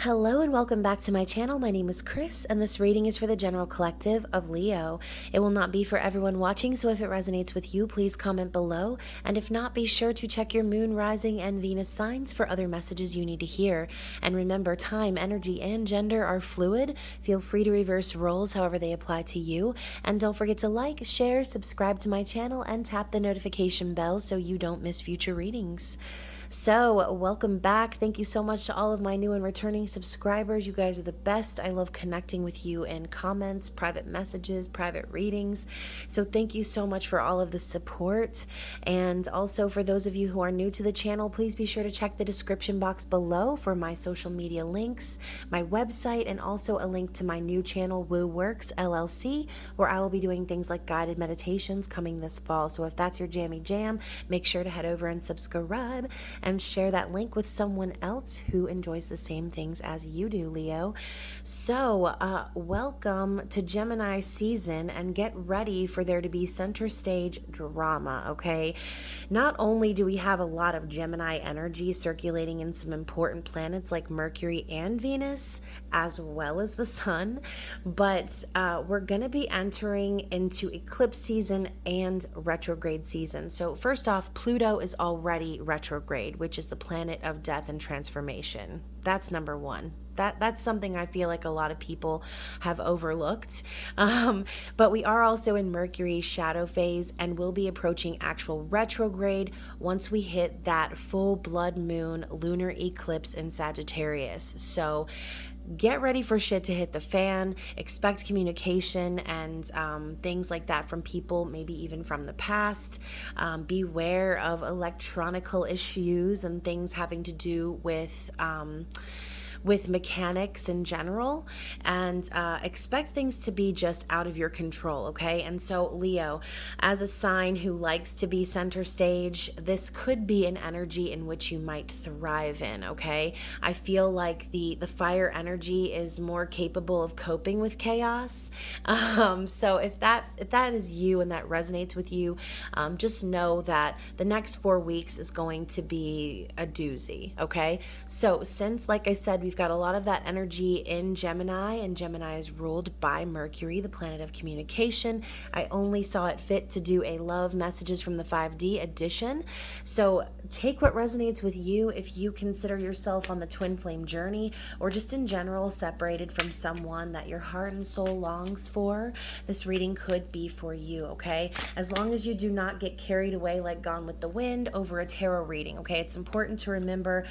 Hello and welcome back to my channel. My name is Chris and this reading is for the general collective of Leo. It will not be for everyone watching, so if it resonates with you, please comment below. And if not, be sure to check your moon, rising, and Venus signs for other messages you need to hear. And remember, time, energy, and gender are fluid. Feel free to reverse roles however they apply to you. And don't forget to like, share, subscribe to my channel, and tap the notification bell so you don't miss future readings. So, welcome back. Thank you so much to all of my new and returning subscribers. You guys are the best. I love connecting with you in comments, private messages, private readings. So thank you so much for all of the support. And also for those of you who are new to the channel, please be sure to check the description box below for my social media links, my website, and also a link to my new channel, Woo Works LLC, where I will be doing things like guided meditations coming this fall. So if that's your jammy jam, make sure to head over and subscribe and share that link with someone else who enjoys the same things as you do, Leo. So, welcome to Gemini season and get ready for there to be center stage drama, okay? Not only do we have a lot of Gemini energy circulating in some important planets like Mercury and Venus, as well as the Sun, but we're going to be entering into eclipse season and retrograde season. So first off, Pluto is already retrograde, which is the planet of death and transformation. That's number one. That's something I feel like a lot of people have overlooked. But we are also in Mercury's shadow phase and will be approaching actual retrograde once we hit that full blood moon lunar eclipse in Sagittarius. So get ready for shit to hit the fan. Expect communication and things like that from people, maybe even from the past. Beware of electronical issues and things having to do with mechanics in general, and expect things to be just out of your control, okay? And so Leo, as a sign who likes to be center stage, this could be an energy in which you might thrive in, okay? I feel like the fire energy is more capable of coping with chaos. So if that is you and that resonates with you, just know that the next 4 weeks is going to be a doozy, okay? So since, like I said, we've got a lot of that energy in Gemini, and Gemini is ruled by Mercury, the planet of communication. I only saw it fit to do a love messages from the 5D edition. So take what resonates with you. If you consider yourself on the twin flame journey, or just in general separated from someone that your heart and soul longs for, this reading could be for you, okay? As long as you do not get carried away like Gone with the Wind over a tarot reading, okay? It's important to remember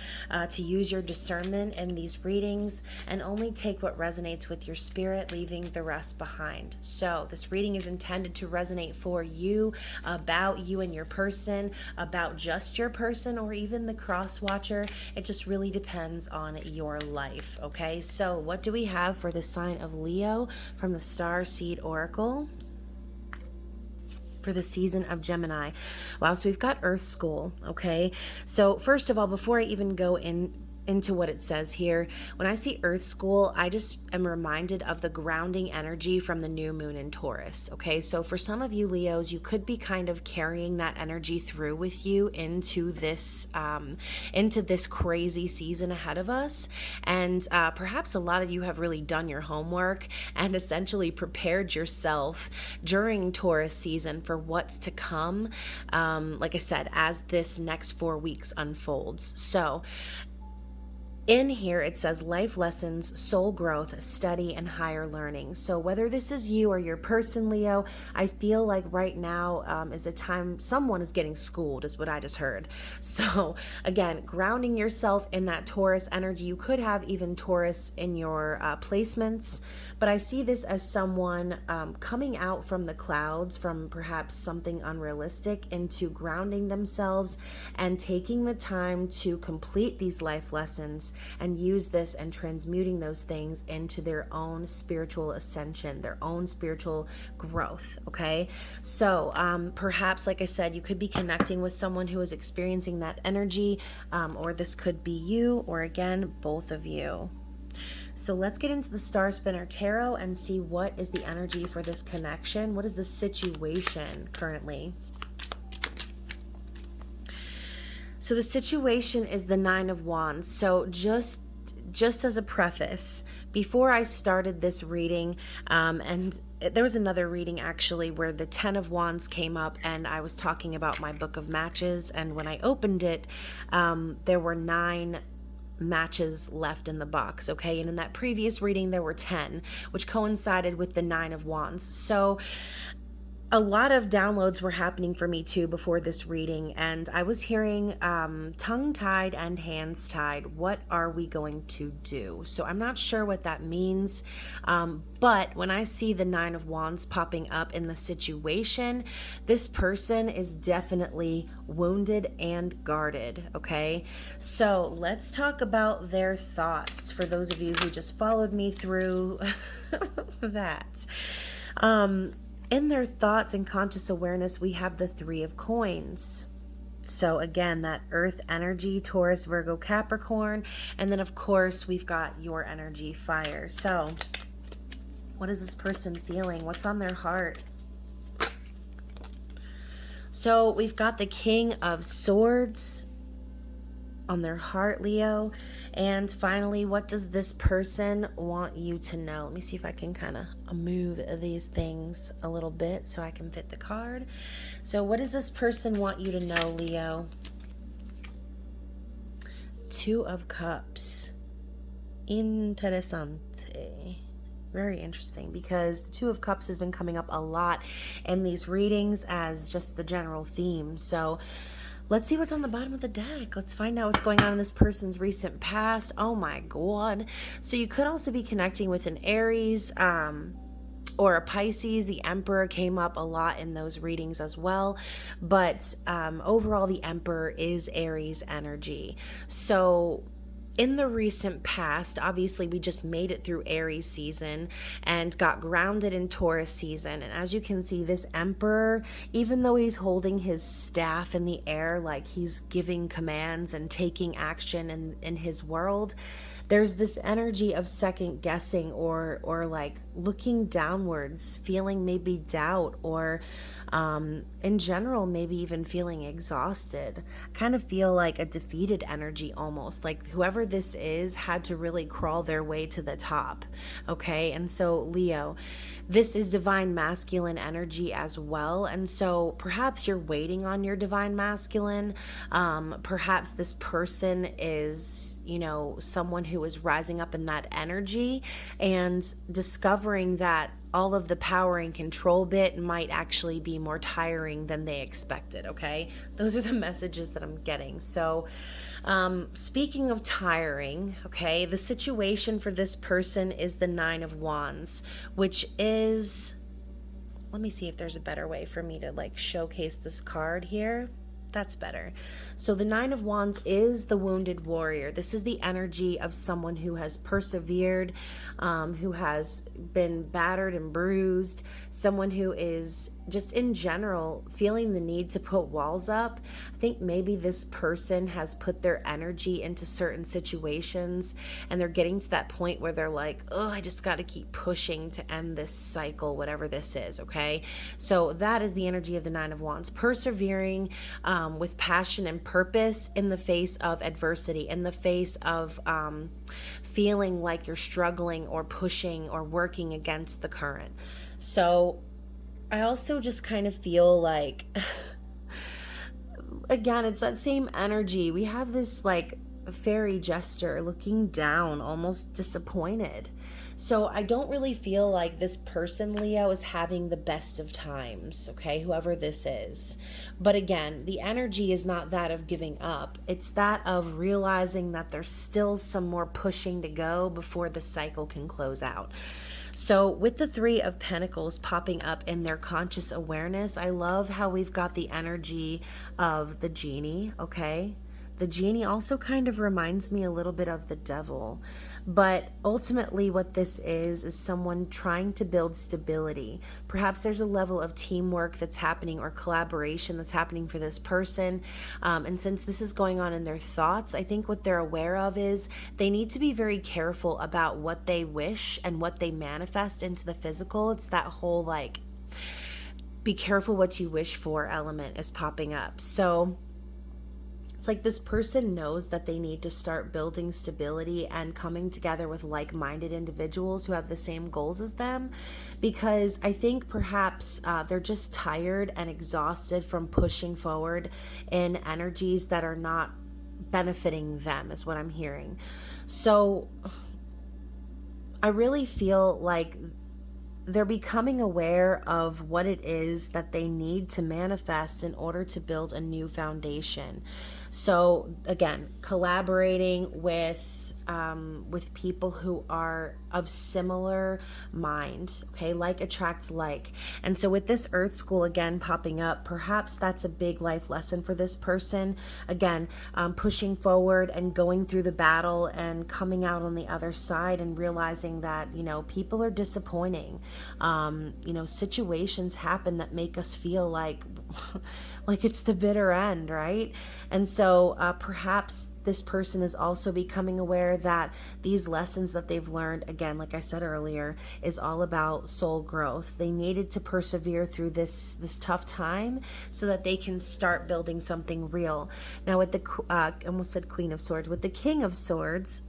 to use your discernment in these readings and only take what resonates with your spirit, leaving the rest behind. So this reading is intended to resonate for you, about you and your person, about just your person, or even the cross watcher. It just really depends on your life, okay? So what do we have for the sign of Leo from the Star Seed Oracle for the season of Gemini? Wow, so we've got Earth School, okay? So first of all, before I even go into what it says here, when I see Earth School, I just am reminded of the grounding energy from the new moon in Taurus, okay? So for some of you Leos, you could be kind of carrying that energy through with you into this crazy season ahead of us. And perhaps a lot of you have really done your homework and essentially prepared yourself during Taurus season for what's to come, like I said, as this next 4 weeks unfolds. So in here, it says life lessons, soul growth, study, and higher learning. So whether this is you or your person, Leo, I feel like right now is a time someone is getting schooled, is what I just heard. So again, grounding yourself in that Taurus energy. You could have even Taurus in your placements, but I see this as someone coming out from the clouds, from perhaps something unrealistic, into grounding themselves and taking the time to complete these life lessons and use this and transmuting those things into their own spiritual ascension, their own spiritual growth, okay? So perhaps, like I said, you could be connecting with someone who is experiencing that energy, or this could be you, or again, both of you. So let's get into the Star Spinner Tarot and see what is the energy for this connection. What is the situation currently? So the situation is the Nine of Wands. So just just as a preface, before I started this reading, and there was another reading actually where the 10 of Wands came up, and I was talking about my book of matches, and when I opened it, there were 9 matches left in the box, okay? And in that previous reading, there were 10, which coincided with the 9 of Wands. So a lot of downloads were happening for me too before this reading, and I was hearing tongue-tied and hands-tied. What are we going to do? So I'm not sure what that means, but when I see the 9 of Wands popping up in the situation, this person is definitely wounded and guarded, okay? So let's talk about their thoughts for those of you who just followed me through that. In their thoughts and conscious awareness, we have the 3 of Coins. So again, that earth energy, Taurus, Virgo, Capricorn. And then of course, we've got your energy, fire. So what is this person feeling? What's on their heart? So we've got the King of Swords on their heart, Leo. And finally, what does this person want you to know? Let me see if I can kind of move these things a little bit so I can fit the card. So what does this person want you to know, Leo? 2 of Cups. Interesante. Very interesting, because the 2 of Cups has been coming up a lot in these readings as just the general theme. So let's see what's on the bottom of the deck. Let's find out what's going on in this person's recent past. Oh my God. So you could also be connecting with an Aries or a Pisces. The Emperor came up a lot in those readings as well. But overall, the Emperor is Aries energy. So in the recent past, obviously we just made it through Aries season and got grounded in Taurus season. And as you can see, this Emperor, even though he's holding his staff in the air, like he's giving commands and taking action in his world, there's this energy of second guessing or like looking downwards, feeling maybe doubt, or in general, maybe even feeling exhausted. I kind of feel like a defeated energy almost, like whoever this is had to really crawl their way to the top. Okay. And so Leo, this is divine masculine energy as well. And so perhaps you're waiting on your divine masculine. Perhaps this person is, someone who is rising up in that energy and discovering that all of the power and control bit might actually be more tiring than they expected, okay? Those are the messages that I'm getting. So speaking of tiring, okay, the situation for this person is the 9 of Wands, which is, let me see if there's a better way for me to like showcase this card here. That's better. So the 9 of Wands is the wounded warrior. This is the energy of someone who has persevered, who has been battered and bruised, someone who is just in general feeling the need to put walls up. I think maybe this person has put their energy into certain situations and they're getting to that point where they're like, oh, I just got to keep pushing to end this cycle, whatever this is, okay? So that is the energy of the 9 of Wands, persevering, with passion and purpose in the face of adversity, in the face of feeling like you're struggling or pushing or working against the current. So I also just kind of feel like, again, it's that same energy. We have this like fairy jester looking down, almost disappointed. So I don't really feel like this person, Leo, is having the best of times, okay, whoever this is. But again, the energy is not that of giving up. It's that of realizing that there's still some more pushing to go before the cycle can close out. So with the 3 of Pentacles popping up in their conscious awareness, I love how we've got the energy of the genie, okay? The genie also kind of reminds me a little bit of the devil, but ultimately what this is someone trying to build stability. Perhaps there's a level of teamwork that's happening or collaboration that's happening for this person. And since this is going on in their thoughts, I think what they're aware of is they need to be very careful about what they wish and what they manifest into the physical. It's that whole like, be careful what you wish for element is popping up. So It's like this person knows that they need to start building stability and coming together with like-minded individuals who have the same goals as them, because I think perhaps they're just tired and exhausted from pushing forward in energies that are not benefiting them, is what I'm hearing. So I really feel like they're becoming aware of what it is that they need to manifest in order to build a new foundation. So again, collaborating with people who are of similar mind, okay? Like attracts like. And so with this Earth School again popping up, perhaps that's a big life lesson for this person. Again, pushing forward and going through the battle and coming out on the other side and realizing that, people are disappointing. Situations happen that make us feel like it's the bitter end, right? And so perhaps this person is also becoming aware that these lessons that they've learned, again, like I said earlier, is all about soul growth. They needed to persevere through this tough time so that they can start building something real. Now with the, I almost said Queen of Swords, with the King of Swords,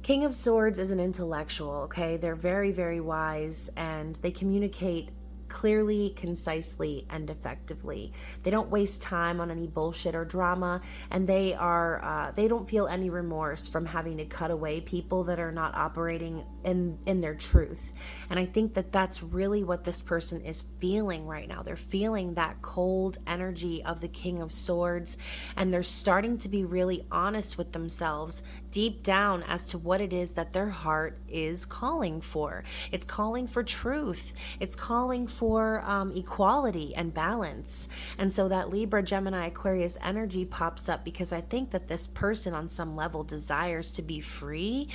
King of Swords is an intellectual, okay? They're very, very wise, and they communicate clearly, concisely, and effectively. They don't waste time on any bullshit or drama, and they don't feel any remorse from having to cut away people that are not operating in their truth. And I think that that's really what this person is feeling right now. They're feeling that cold energy of the King of Swords, and they're starting to be really honest with themselves deep down as to what it is that their heart is calling for. It's calling for truth. It's calling for equality and balance. And so that Libra, Gemini, Aquarius energy pops up because I think that this person on some level desires to be free.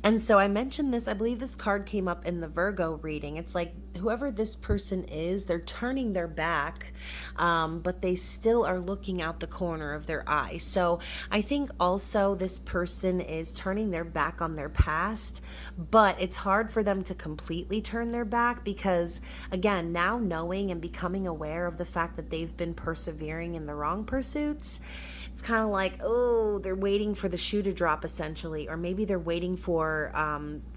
And so I mentioned this, I believe this card came up in the Virgo reading. It's like whoever this person is, they're turning their back, but they still are looking out the corner of their eye. So I think also this person is turning their back on their past, but it's hard for them to completely turn their back because, again, now knowing and becoming aware of the fact that they've been persevering in the wrong pursuits, it's kind of like, oh, they're waiting for the shoe to drop essentially, or maybe they're waiting for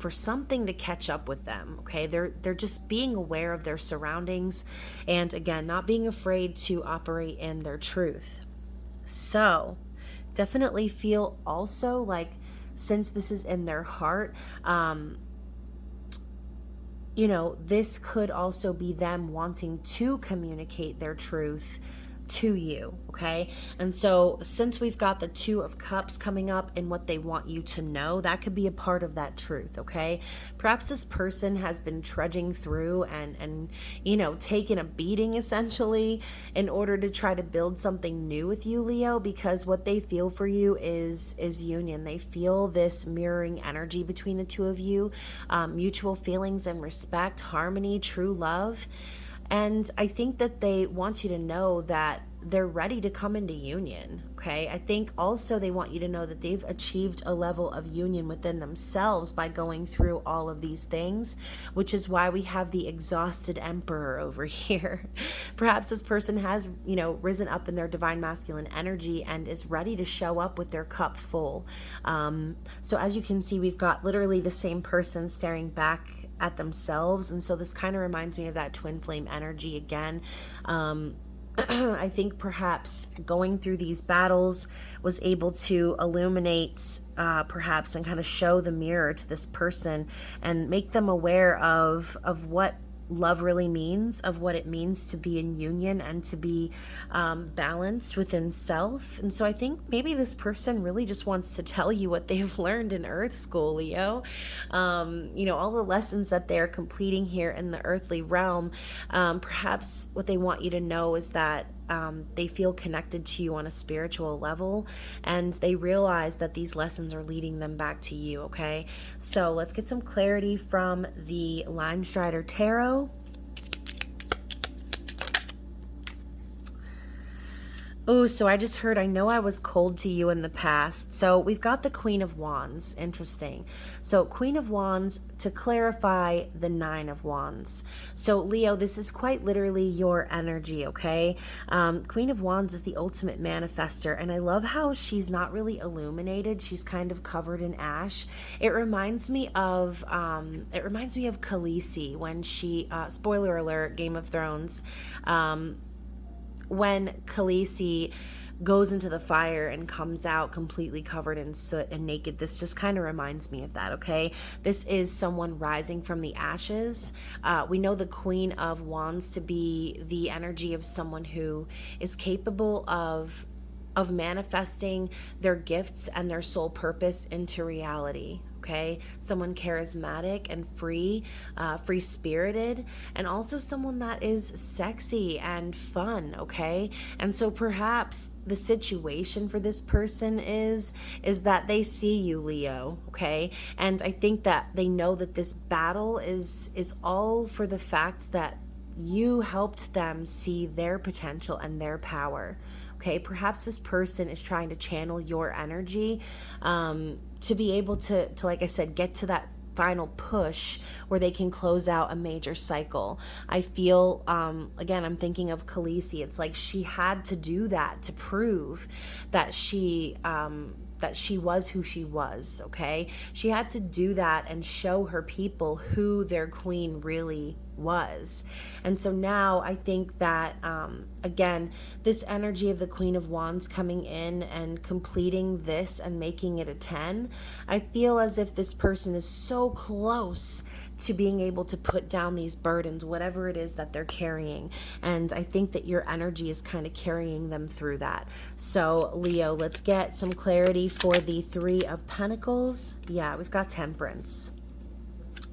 something to catch up with them. Okay, they're just being aware of their surroundings, and again, not being afraid to operate in their truth. So, definitely feel also like since this is in their heart, this could also be them wanting to communicate their truth to you, okay? And so since we've got the Two of Cups coming up and what they want you to know, that could be a part of that truth, okay? Perhaps this person has been trudging through and taking a beating essentially in order to try to build something new with you, Leo, because what they feel for you is union. They feel this mirroring energy between the two of you, mutual feelings and respect, harmony, true love. And I think that they want you to know that they're ready to come into union, okay? I think also they want you to know that they've achieved a level of union within themselves by going through all of these things, which is why we have the exhausted emperor over here. Perhaps this person has, risen up in their divine masculine energy and is ready to show up with their cup full. So as you can see, we've got literally the same person staring back at themselves, and so this kind of reminds me of that twin flame energy again. I think perhaps going through these battles was able to illuminate perhaps and kind of show the mirror to this person and make them aware of what love really means, of what it means to be in union and to be balanced within self. And so I think maybe this person really just wants to tell you what they've learned in Earth School, Leo. All the lessons that they're completing here in the earthly realm. Perhaps what they want you to know is that they feel connected to you on a spiritual level, and they realize that these lessons are leading them back to you, okay? So let's get some clarity from the Line Strider Tarot. Oh, so I just heard, I know I was cold to you in the past. So we've got the Queen of Wands. Interesting. So Queen of Wands, to clarify, the Nine of Wands. So Leo, this is quite literally your energy, okay? Queen of Wands is the ultimate manifester. And I love how she's not really illuminated. She's kind of covered in ash. It reminds me of Khaleesi when she, spoiler alert, Game of Thrones, when Khaleesi goes into the fire and comes out completely covered in soot and naked. This just kind of reminds me of that, okay? This is someone rising from the ashes. We know the Queen of Wands to be the energy of someone who is capable of manifesting their gifts and their soul purpose into reality. Okay, someone charismatic and free-spirited, and also someone that is sexy and fun. Okay, and so perhaps the situation for this person is that they see you, Leo. Okay, and I think that they know that this battle is all for the fact that you helped them see their potential and their power. Okay, perhaps this person is trying to channel your energy to be able to, like I said, get to that final push where they can close out a major cycle. I feel, again, I'm thinking of Khaleesi. It's like she had to do that to prove that she was who she was, okay? She had to do that and show her people who their queen really was. And so now I think that, again, this energy of the Queen of Wands coming in and completing this and making it a 10, I feel as if this person is so close to being able to put down these burdens, whatever it is that they're carrying. And I think that your energy is kind of carrying them through that. So Leo, let's get some clarity for the Three of Pentacles. Yeah, we've got Temperance.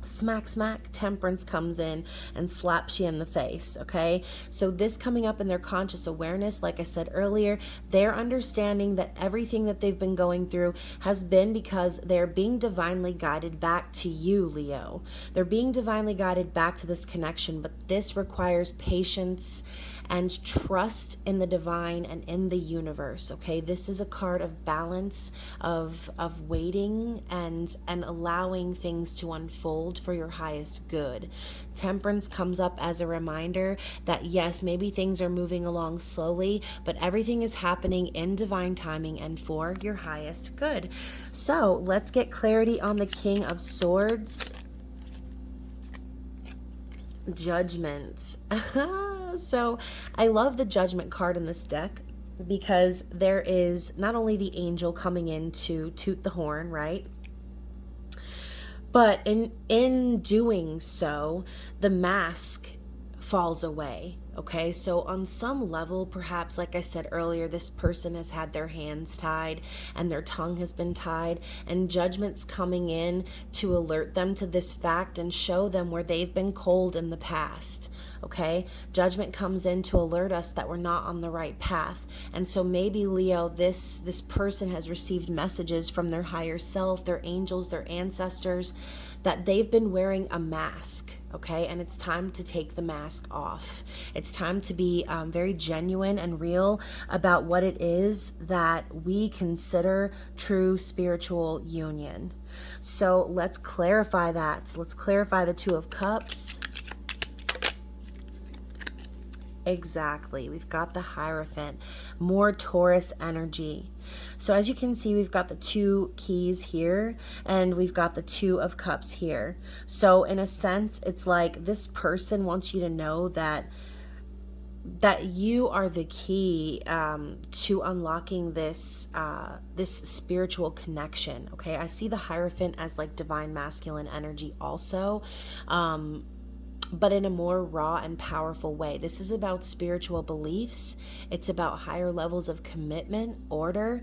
Smack, smack, Temperance comes in and slaps you in the face, okay? So this coming up in their conscious awareness, like I said earlier, they're understanding that everything that they've been going through has been because they're being divinely guided back to you, Leo. They're being divinely guided back to this connection, but this requires patience and trust in the divine and in the universe, okay? This is a card of balance, of waiting and allowing things to unfold for your highest good. Temperance comes up as a reminder that yes, maybe things are moving along slowly, but everything is happening in divine timing and for your highest good. So let's get clarity on the King of Swords. Judgment. So I love the Judgment card in this deck because there is not only the angel coming in to toot the horn, right? But in doing so, the mask falls away. Okay, so on some level, perhaps, like I said earlier, this person has had their hands tied and their tongue has been tied, and Judgment's coming in to alert them to this fact and show them where they've been cold in the past. Okay, Judgment comes in to alert us that we're not on the right path. And so maybe, Leo, this person has received messages from their higher self, their angels, their ancestors, that they've been wearing a mask, okay? And it's time to take the mask off. It's time to be very genuine and real about what it is that we consider true spiritual union. So let's clarify that. Let's clarify the Two of Cups. Exactly. We've got the Hierophant, more Taurus energy. So as you can see, we've got the two keys here and we've got the Two of Cups here. So in a sense, it's like this person wants you to know that you are the key to unlocking this spiritual connection. Okay, I see the Hierophant as like divine masculine energy also. But in a more raw and powerful way. This is about spiritual beliefs. It's about higher levels of commitment, order,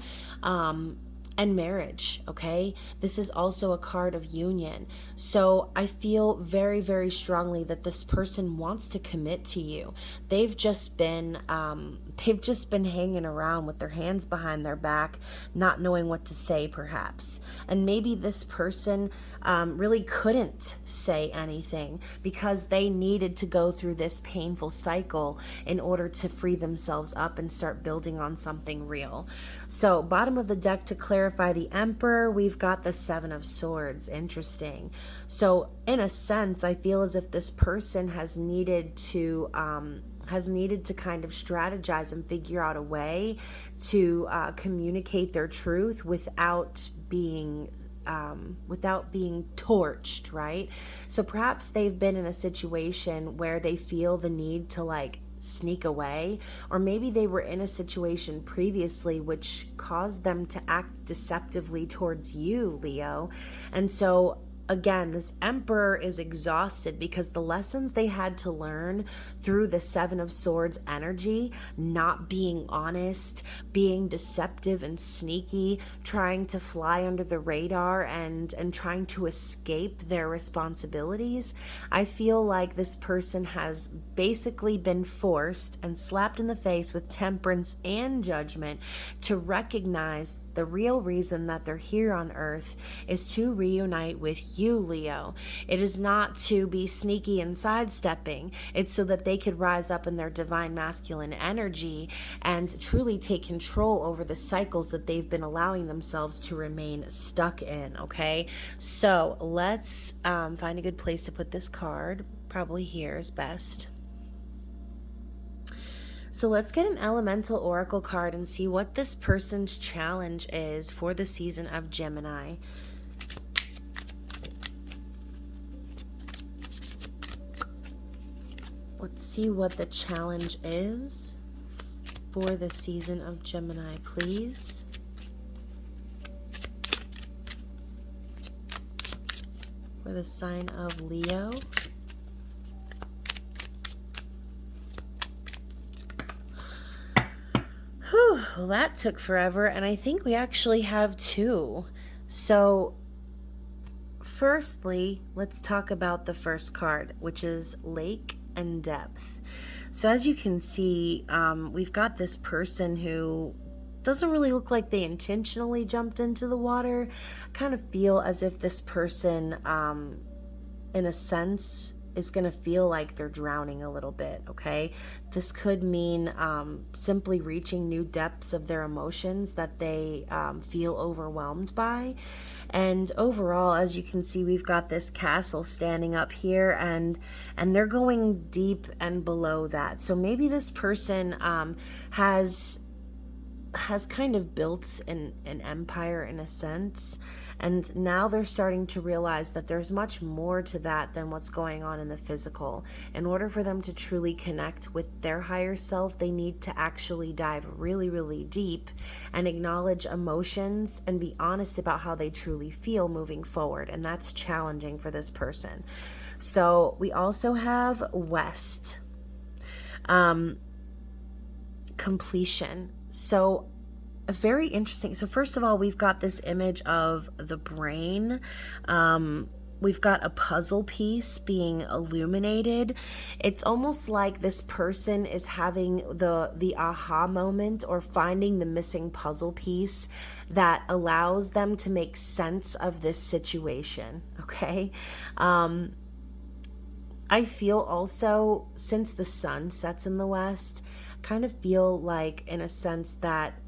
and marriage, okay? This is also a card of union. So I feel very, very strongly that this person wants to commit to you. They've just been hanging around with their hands behind their back, not knowing what to say, perhaps. And maybe this person really couldn't say anything because they needed to go through this painful cycle in order to free themselves up and start building on something real. So bottom of the deck to clarify the Emperor, we've got the Seven of Swords. Interesting. So in a sense, I feel as if this person has needed to kind of strategize and figure out a way to communicate their truth without being torched, right? So perhaps they've been in a situation where they feel the need to like sneak away, or maybe they were in a situation previously which caused them to act deceptively towards you, Leo. And so again, this Emperor is exhausted because the lessons they had to learn through the Seven of Swords energy, not being honest, being deceptive and sneaky, trying to fly under the radar and trying to escape their responsibilities. I feel like this person has basically been forced and slapped in the face with Temperance and Judgment to recognize the real reason that they're here on Earth is to reunite with you, Leo. It is not to be sneaky and sidestepping. It's so that they could rise up in their divine masculine energy and truly take control over the cycles that they've been allowing themselves to remain stuck in, okay? So let's find a good place to put this card. Probably here is best. So let's get an elemental oracle card and see what this person's challenge is for the season of Gemini. Let's see what the challenge is for the season of Gemini, please. For the sign of Leo. Well, that took forever, and I think we actually have two. So, firstly, let's talk about the first card, which is Lake and Depth. So, as you can see, we've got this person who doesn't really look like they intentionally jumped into the water. I kind of feel as if this person, in a sense, is going to feel like they're drowning a little bit, okay? This could mean simply reaching new depths of their emotions that they feel overwhelmed by. And overall, as you can see, we've got this castle standing up here, and they're going deep and below that. So maybe this person has kind of built an empire in a sense, and now they're starting to realize that there's much more to that than what's going on in the physical. In order for them to truly connect with their higher self, they need to actually dive really, really deep and acknowledge emotions and be honest about how they truly feel moving forward, and that's challenging for this person. So we also have West. Completion. So very interesting. So first of all, we've got this image of the brain. We've got a puzzle piece being illuminated. It's almost like this person is having the aha moment, or finding the missing puzzle piece that allows them to make sense of this situation, okay? I feel also, since the sun sets in the west, kind of feel like, in a sense, that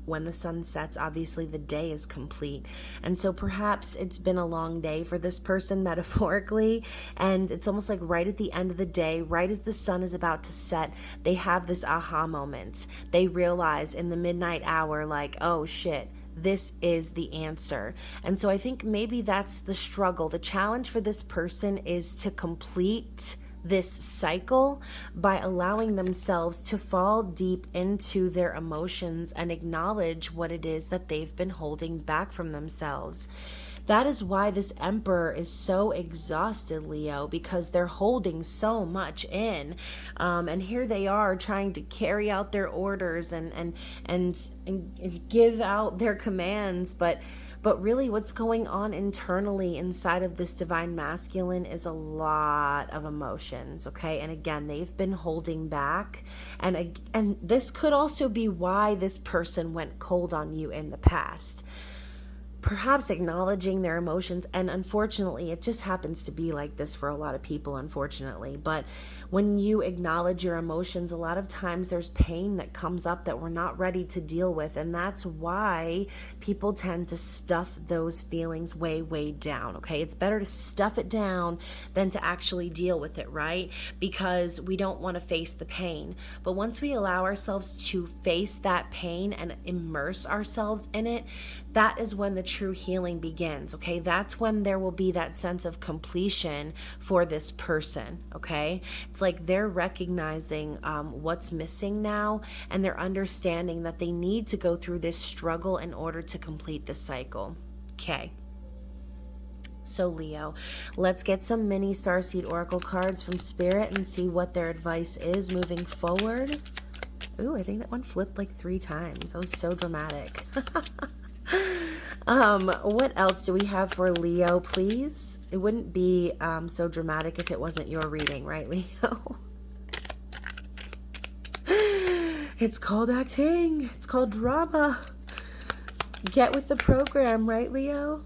when the sun sets, obviously the day is complete. And so perhaps it's been a long day for this person, metaphorically, and it's almost like right at the end of the day, right as the sun is about to set, they have this aha moment. They realize in the midnight hour, like, oh shit, this is the answer. And so I think maybe that's the struggle. The challenge for this person is to complete this cycle by allowing themselves to fall deep into their emotions and acknowledge what it is that they've been holding back from themselves. That is why this Emperor is so exhausted, Leo, because they're holding so much in. And here they are trying to carry out their orders and give out their commands, but really what's going on internally inside of this divine masculine is a lot of emotions, okay? And again, they've been holding back. And this could also be why this person went cold on you in the past. Perhaps acknowledging their emotions, and unfortunately it just happens to be like this for a lot of people, unfortunately, but when you acknowledge your emotions, a lot of times there's pain that comes up that we're not ready to deal with, and that's why people tend to stuff those feelings way down, okay? It's better to stuff it down than to actually deal with it, right? Because we don't want to face the pain. But once we allow ourselves to face that pain and immerse ourselves in it, that is when the true healing begins, okay? That's when there will be that sense of completion for this person, okay? It's like they're recognizing what's missing now, and they're understanding that they need to go through this struggle in order to complete the cycle, okay? So Leo, let's get some mini starseed oracle cards from Spirit and see what their advice is moving forward. Ooh, I think that one flipped like 3 times. That was so dramatic. What else do we have for Leo, please? It wouldn't be so dramatic if it wasn't your reading, right, Leo? It's called acting. It's called drama. Get with the program, right, Leo?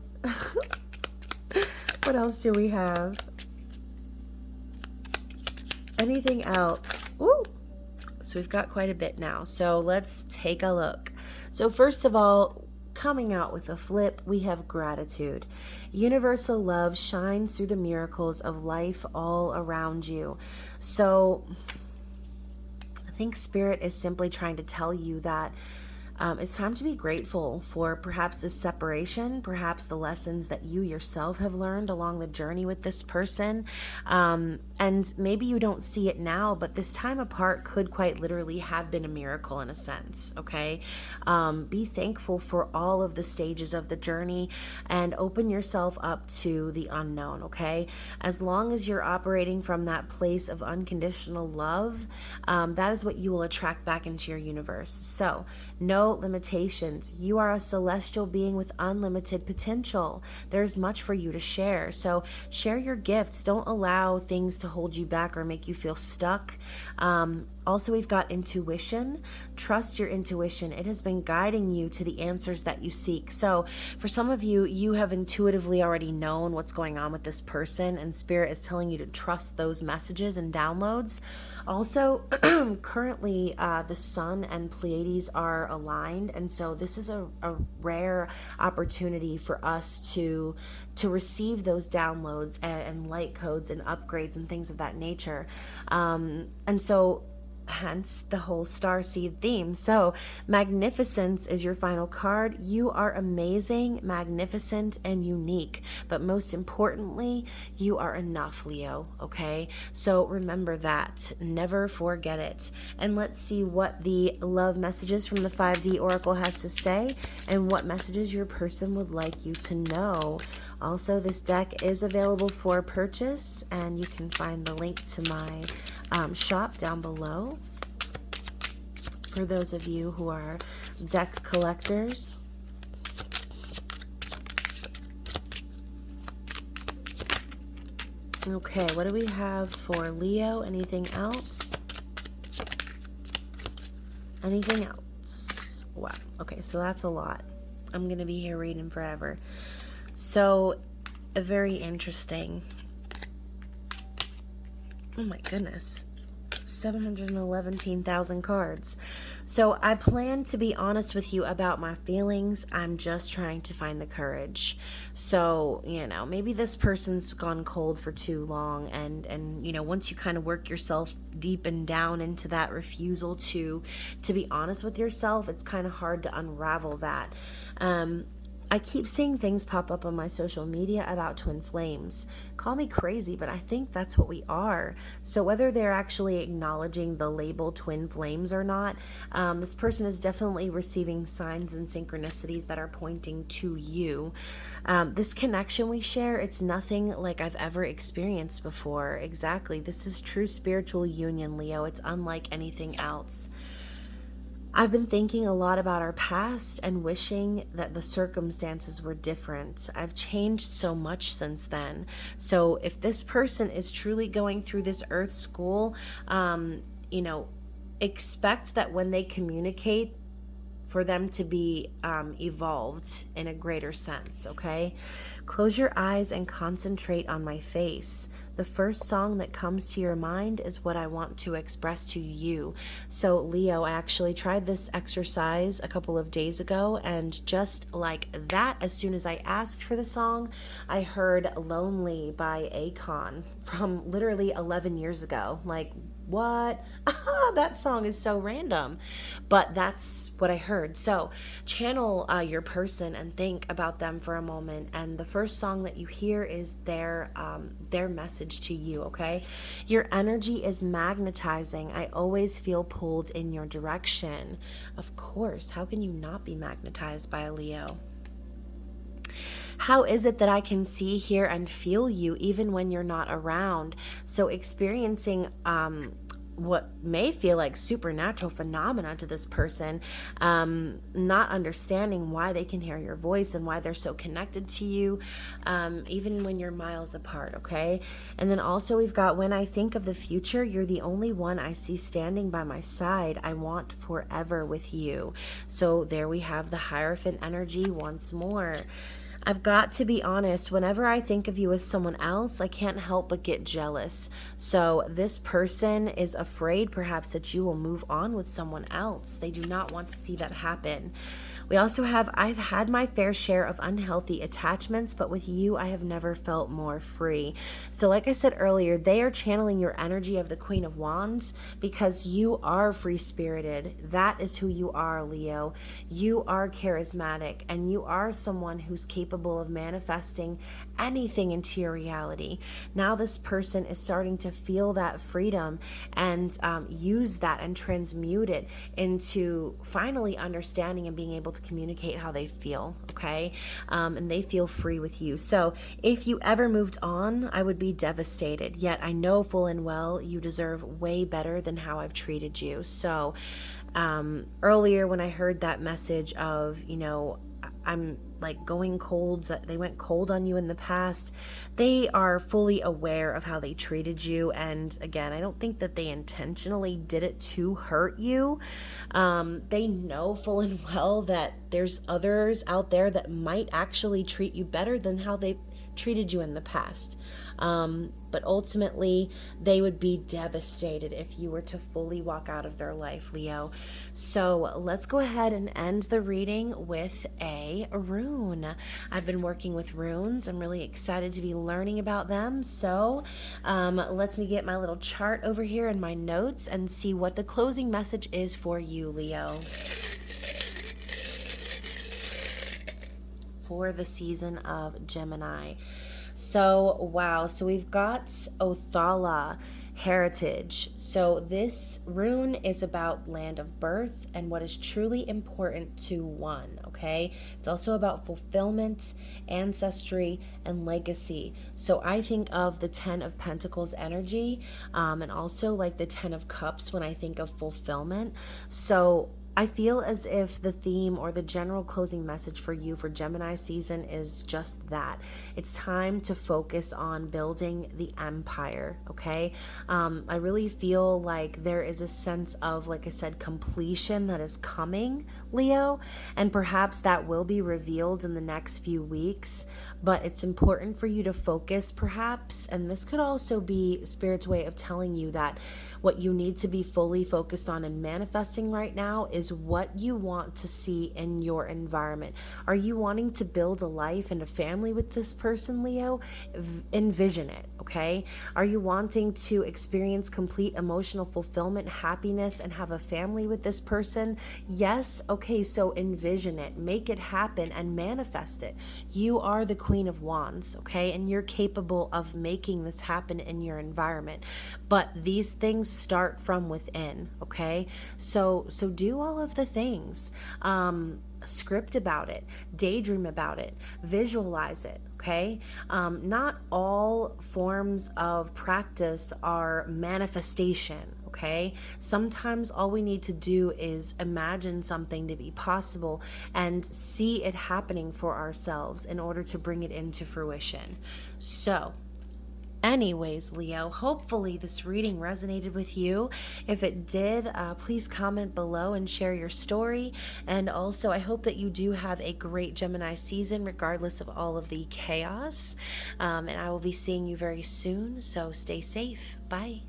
What else do we have? Anything else? Ooh. So we've got quite a bit now. So let's take a look. So first of all, coming out with a flip, we have gratitude. Universal love shines through the miracles of life all around you. So I think Spirit is simply trying to tell you that it's time to be grateful for perhaps this separation, perhaps the lessons that you yourself have learned along the journey with this person. And maybe you don't see it now, but this time apart could quite literally have been a miracle in a sense, okay? Be thankful for all of the stages of the journey and open yourself up to the unknown, okay? As long as you're operating from that place of unconditional love, that is what you will attract back into your universe. So, no limitations. You are a celestial being with unlimited potential. There's much for you to share. So share your gifts. Don't allow things to hold you back or make you feel stuck. Also, we've got intuition. Trust your intuition. It has been guiding you to the answers that you seek. So for some of you, you have intuitively already known what's going on with this person, and Spirit is telling you to trust those messages and downloads. Also, currently the Sun and Pleiades are aligned, and so this is a rare opportunity for us to receive those downloads and light codes and upgrades and things of that nature. And so hence the whole starseed theme. So magnificence is your final card. You are amazing, magnificent, and unique, but most importantly, you are enough, Leo, okay? So remember that. Never forget it. And let's see what the love messages from the 5D Oracle has to say and what messages your person would like you to know. Also, this deck is available for purchase, and you can find the link to my shop down below for those of you who are deck collectors. Okay, what do we have for Leo? Anything else? Anything else? Wow. Okay, so that's a lot. I'm going to be here reading forever. So, very interesting. Oh my goodness. 711,000 cards. So I plan to be honest with you about my feelings. I'm just trying to find the courage. So, you know, maybe this person's gone cold for too long, and you know, once you kind of work yourself deep and down into that refusal to be honest with yourself, it's kind of hard to unravel that. I keep seeing things pop up on my social media about twin flames. Call me crazy, but I think that's what we are. So whether they're actually acknowledging the label twin flames or not, this person is definitely receiving signs and synchronicities that are pointing to you. This connection we share, it's nothing like I've ever experienced before. Exactly. This is true spiritual union, Leo. It's unlike anything else. I've been thinking a lot about our past and wishing that the circumstances were different. I've changed so much since then. So if this person is truly going through this earth school, expect that when they communicate, for them to be evolved in a greater sense, okay? Close your eyes and concentrate on my face. The first song that comes to your mind is what I want to express to you. So, Leo, I actually tried this exercise a couple of days ago, and just like that, as soon as I asked for the song, I heard Lonely by Akon from literally 11 years ago. Like, what? That song is so random, but that's what I heard. So channel your person and think about them for a moment, and the first song that you hear is their message to you. Okay, your energy is magnetizing. I always feel pulled in your direction. Of course, how can you not be magnetized by a Leo? How is it that I can see, hear, and feel you even when you're not around? So experiencing what may feel like supernatural phenomena to this person, not understanding why they can hear your voice and why they're so connected to you, even when you're miles apart, okay? And then also we've got, when I think of the future, you're the only one I see standing by my side. I want forever with you. So there we have the Hierophant energy once more. I've got to be honest, whenever I think of you with someone else, I can't help but get jealous. So this person is afraid perhaps that you will move on with someone else. They do not want to see that happen. We also have, I've had my fair share of unhealthy attachments, but with you, I have never felt more free. So like I said earlier, they are channeling your energy of the Queen of Wands because you are free-spirited. That is who you are, Leo. You are charismatic, and you are someone who's capable of manifesting anything into your reality. Now this person is starting to feel that freedom and use that and transmute it into finally understanding and being able to communicate how they feel, okay? And they feel free with you. So if you ever moved on, I would be devastated. Yet I know full and well you deserve way better than how I've treated you. So earlier when I heard that message of, I'm like going cold, that they went cold on you in the past, they are fully aware of how they treated you. And again, I don't think that they intentionally did it to hurt you. They know full and well that there's others out there that might actually treat you better than how they treated you in the past. But ultimately, they would be devastated if you were to fully walk out of their life, Leo. So let's go ahead and end the reading with a rune. I've been working with runes. I'm really excited to be learning about them. So let me get my little chart over here in my notes and see what the closing message is for you, Leo, for the season of Gemini. So, wow. So we've got Othala, heritage. So this rune is about land of birth and what is truly important to one, okay? It's also about fulfillment, ancestry, and legacy. So I think of the 10 of Pentacles energy, and also like the 10 of Cups when I think of fulfillment. So I feel as if the theme or the general closing message for you for Gemini season is just that. It's time to focus on building the empire, okay? I really feel like there is a sense of, like I said, completion that is coming, Leo, and perhaps that will be revealed in the next few weeks, but it's important for you to focus perhaps, and this could also be Spirit's way of telling you that what you need to be fully focused on and manifesting right now is visualize what you want to see in your environment. Are you wanting to build a life and a family with this person, Leo? Envision it, okay? Are you wanting to experience complete emotional fulfillment, happiness, and have a family with this person? Yes? Okay, so envision it, make it happen, and manifest it. You are the Queen of Wands, okay? And you're capable of making this happen in your environment. But these things start from within, okay? So do all of the things. Script about it, daydream about it, visualize it, okay? Not all forms of practice are manifestation, okay? Sometimes all we need to do is imagine something to be possible and see it happening for ourselves in order to bring it into fruition. So, anyways, Leo, hopefully this reading resonated with you. If it did, please comment below and share your story. And also, I hope that you do have a great Gemini season, regardless of all of the chaos. And I will be seeing you very soon, so stay safe. Bye.